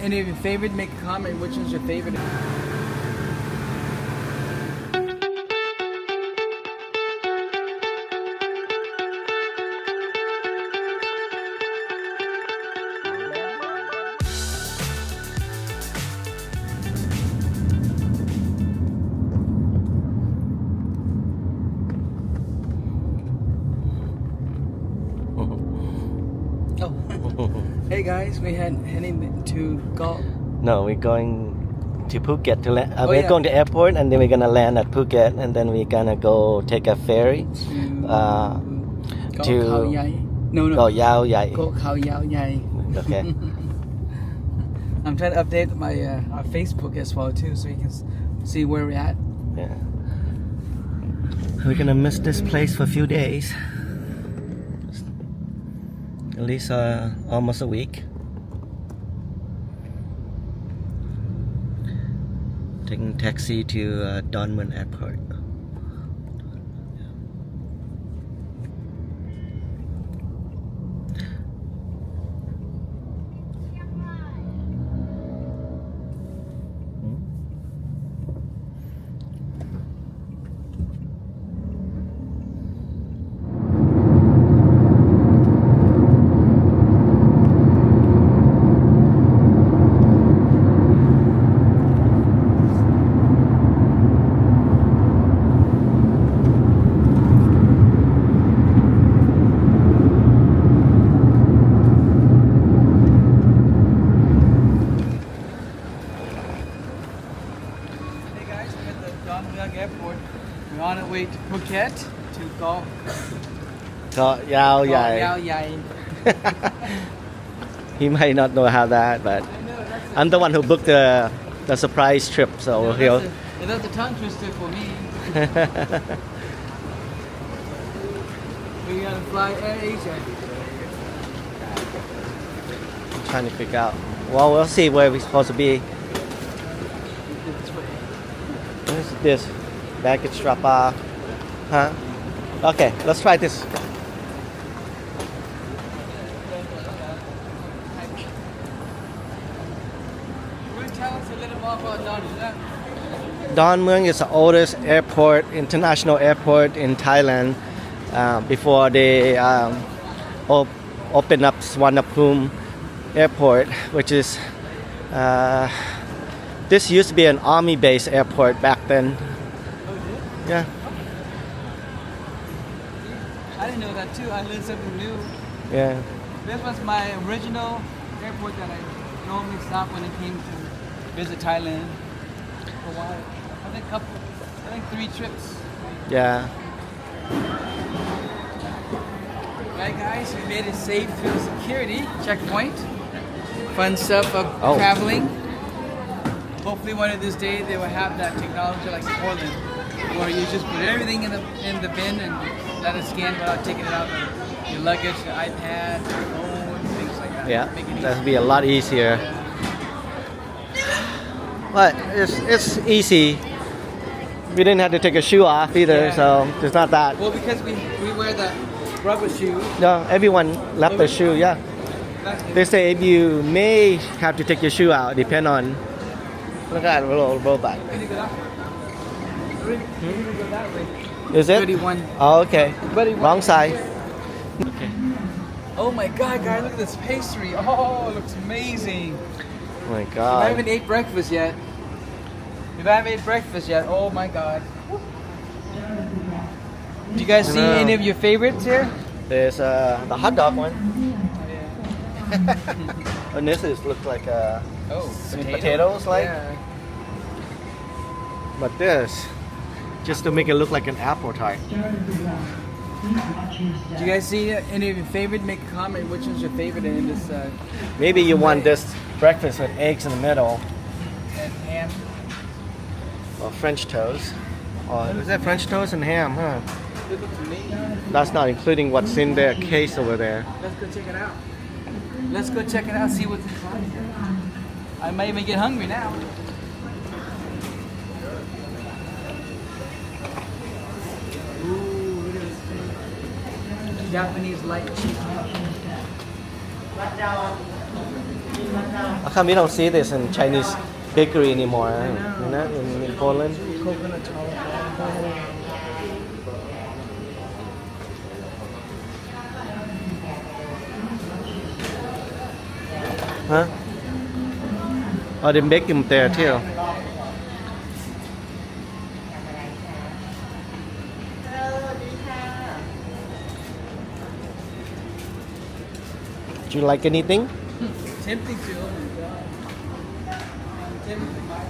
Any of your favorite? Make a comment. Which one's your favorite? Hey guys, we heading to Kao. No, we're going to Phuket to land. We're Yeah. going to airport and then we're gonna land at Phuket and then we're gonna go take a ferry to Kao Yai. No. Kao Yao Yai. Kao Yao Yai. Okay. I'm trying to update my our Facebook as well too, so you can see where we're at. Yeah. We're gonna miss this place for a few days. At least almost a week. Taking taxi to Don Mun Airport. Airport. We're on our way to Phuket to Kao Yao Yao Yai. Yai. He might not know how that, but I'm the one who booked the surprise trip, so he'll. That's a tongue twister for me. We gotta fly Air Asia. I'm trying to figure out. Well, we'll see where we're supposed to be. What is this? Baggage drop off. Huh? Okay, let's try this. Will you tell us a little more about Don Mueang? Don Mueang is the oldest airport, international airport in Thailand. Before they opened up Suvarnabhumi Airport, which is this used to be an army-based airport back then. Yeah. I didn't know that too. I learned something new. Yeah. This was my original airport that I normally stop when I came to visit Thailand for a while. I think 3 trips. Yeah. Right guys, we made it safe through the security checkpoint. Fun stuff of Oh. traveling. Hopefully one of these days they will have that technology like Portland, where you just put everything in the bin and let it scan without taking it out. Your luggage, your iPad, your phone, things like that. Yeah. Make it easy. That would be a lot easier. But it's easy. We didn't have to take a shoe off either, Yeah. so it's not that. Well, because we wear the rubber shoes. No, everyone left their shoe. Yeah. They say if you may have to take your shoe out, depend on. Look at that little robot. Is it? 31. Oh, okay. 31. Wrong side. Okay. Oh my God, guys, look at this pastry. Oh, it looks amazing. Oh my I God. haven't ate breakfast yet. If I haven't ate breakfast yet, oh my God. Do you guys see I know. any of your favorites here? There's the hot dog one. Oh, yeah. And this looks like Oh, potatoes, like. Yeah. But this, just to make it look like an apple tart. Do you guys see any of your favorite? Make a comment. Which one's your favorite in this? Maybe you want this breakfast with eggs in the middle, And ham. or French toast. Or is that French toast and ham, huh? Look to me. That's not including what's in their case over there. Let's go check it out. Let's go check it out. See what's inside. I might even get hungry now. Ooh, look at this. Japanese light chicken. How come we don't see this in Chinese bakery anymore? You know, in Poland. Coconut chocolate. Huh? Oh, they make them there too. Do you like anything? Tempting to, oh my god. Tempting to buy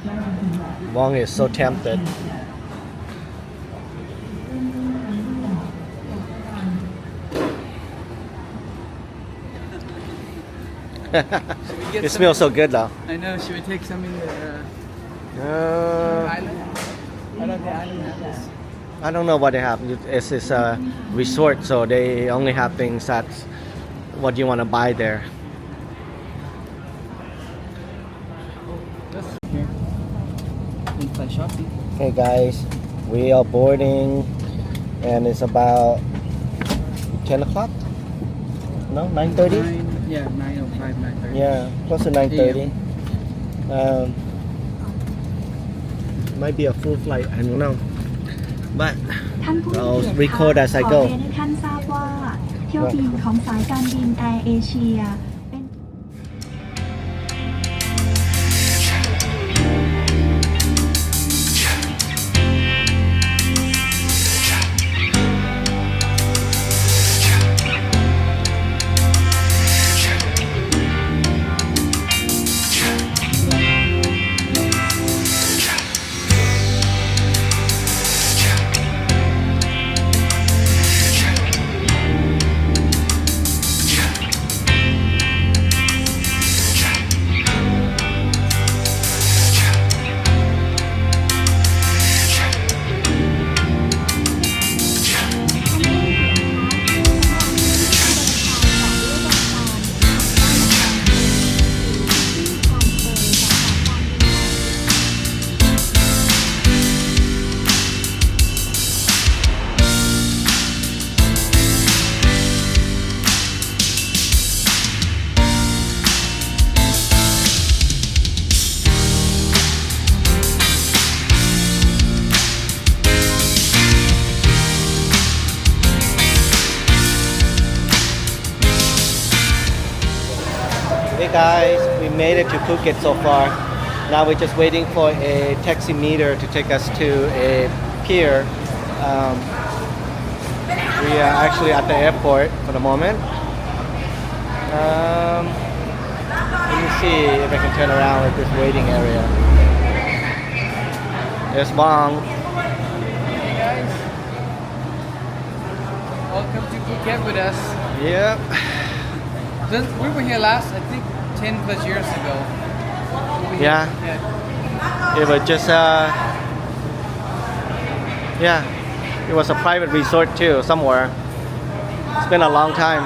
something. Wong is so tempted. It smells so good though. I know, should we take some in the Uh, island? I don't think the island has this. I don't know what they have. It's a resort, so they only have things that's what you want to buy there. Just here. We play shopping. Okay, guys, we are boarding, and it's about 10 o'clock. No, 9:30. Yeah, 9:05, 9:30. Yeah, close to 9:30. Might be a full flight. I don't know. But ท่านผู้มี I'll เกียรติ record as I ขอ go. เรียนให้ท่านทราบว่าเที่ยวบินของสายการบินแอร์เอเชียเป็น Hey guys, we made it to Phuket so far. Now we're just waiting for a taxi meter to take us to a pier. We are actually at the airport for the moment. Let me see if I can turn around with this waiting area. There's Bong. Hey guys. Welcome to Phuket with us. Yep. Since we were here last, I think 10 plus years ago. We were here Yeah. in Phuket. It was just it was a private resort too somewhere. It's been a long time.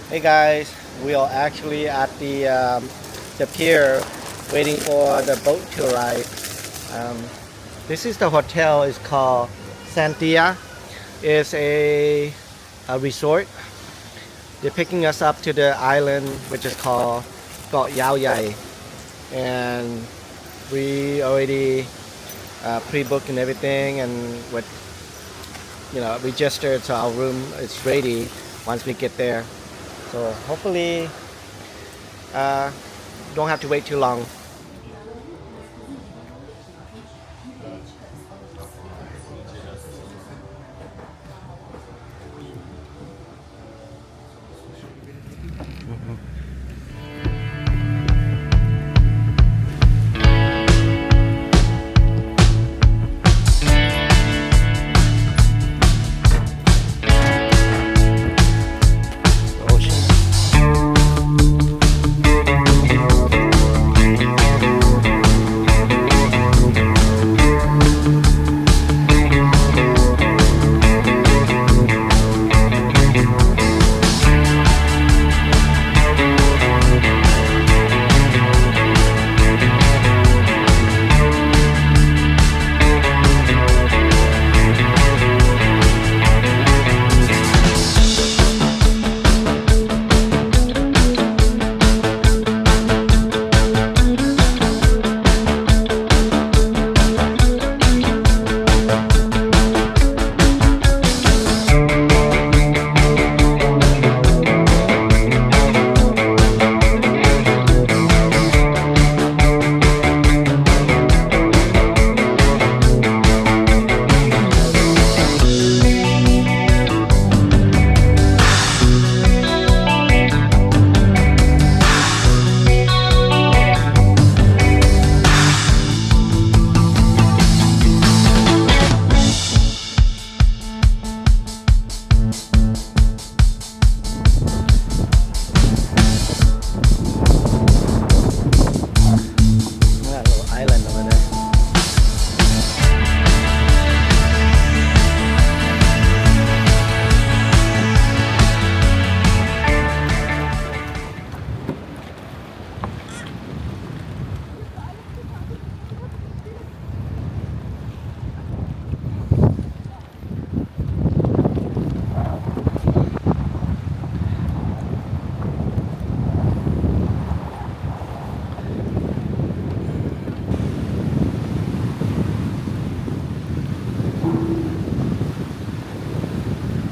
Hey guys, we are actually at the pier waiting for the boat to arrive. This is the hotel. It's called Santia. It's a resort. They're picking us up to the island which is called Kao Yao Yai, and we already pre-booked and everything, and with registered, so our room is ready once we get there. So hopefully don't have to wait too long.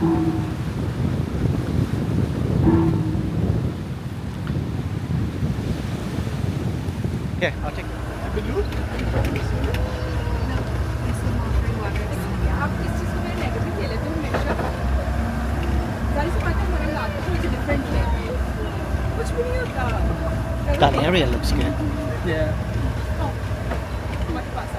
Okay, I'll take it. आप इस चीज़ को मेरे negative ले लेते हो हमेशा जाहिर सी बात है हमारा लात तो मुझे डिफरेंट है कुछ भी नहीं होता That area looks good. Yeah. मत पास आ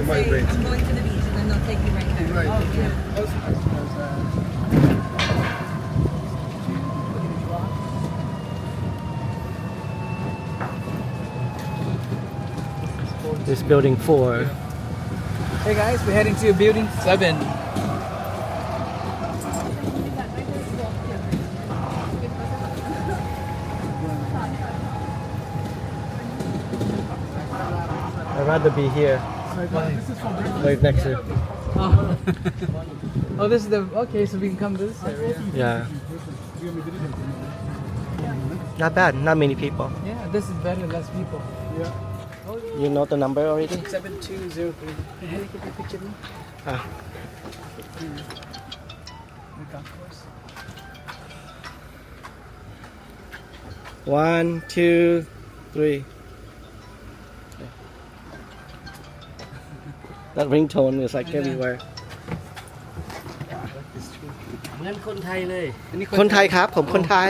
I'm going to the beach and then they'll take me right there. Oh, okay. This building 4. Hey guys, we're heading to building 7. I'd rather be here. Right next to. Oh. Oh, this is the okay. So we can come to this area. Yeah. Not bad. Not many people. Yeah, this is better. Less people. You know the number already? 7203. Hey, can you take a picture of me? Ah. The golf course. 1, 2, 3. That ringtone is like everywhere. เหมือนคนไทยเลย คนไทยครับ ผมคนไทย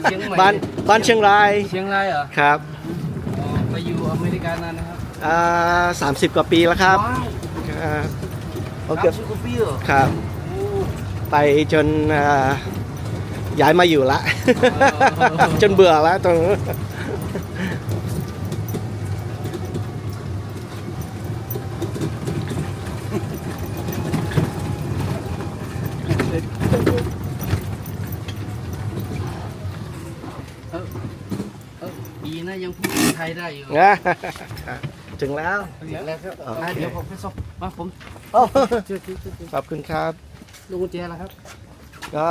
เชียงใหม่ บ้านเชียงราย เชียงรายเหรอ ครับ อ๋อไปอยู่อเมริกานานนะครับ 30 กว่าปีแล้วครับ ว้าว ครับโอเค 30 กว่าปีเหรอ ครับ โอ้ ไปจนย้ายมาอยู่ละ จนเบื่อแล้วตรงนู้น ดีนะยังพูดไทยได้อยู่ ถึงแล้ว แล้วครับ โอเค เดี๋ยวผมไปส่งมาผม โอ้ ช่วย ขอบคุณครับ ลูกกุญแจแล้วครับ ก็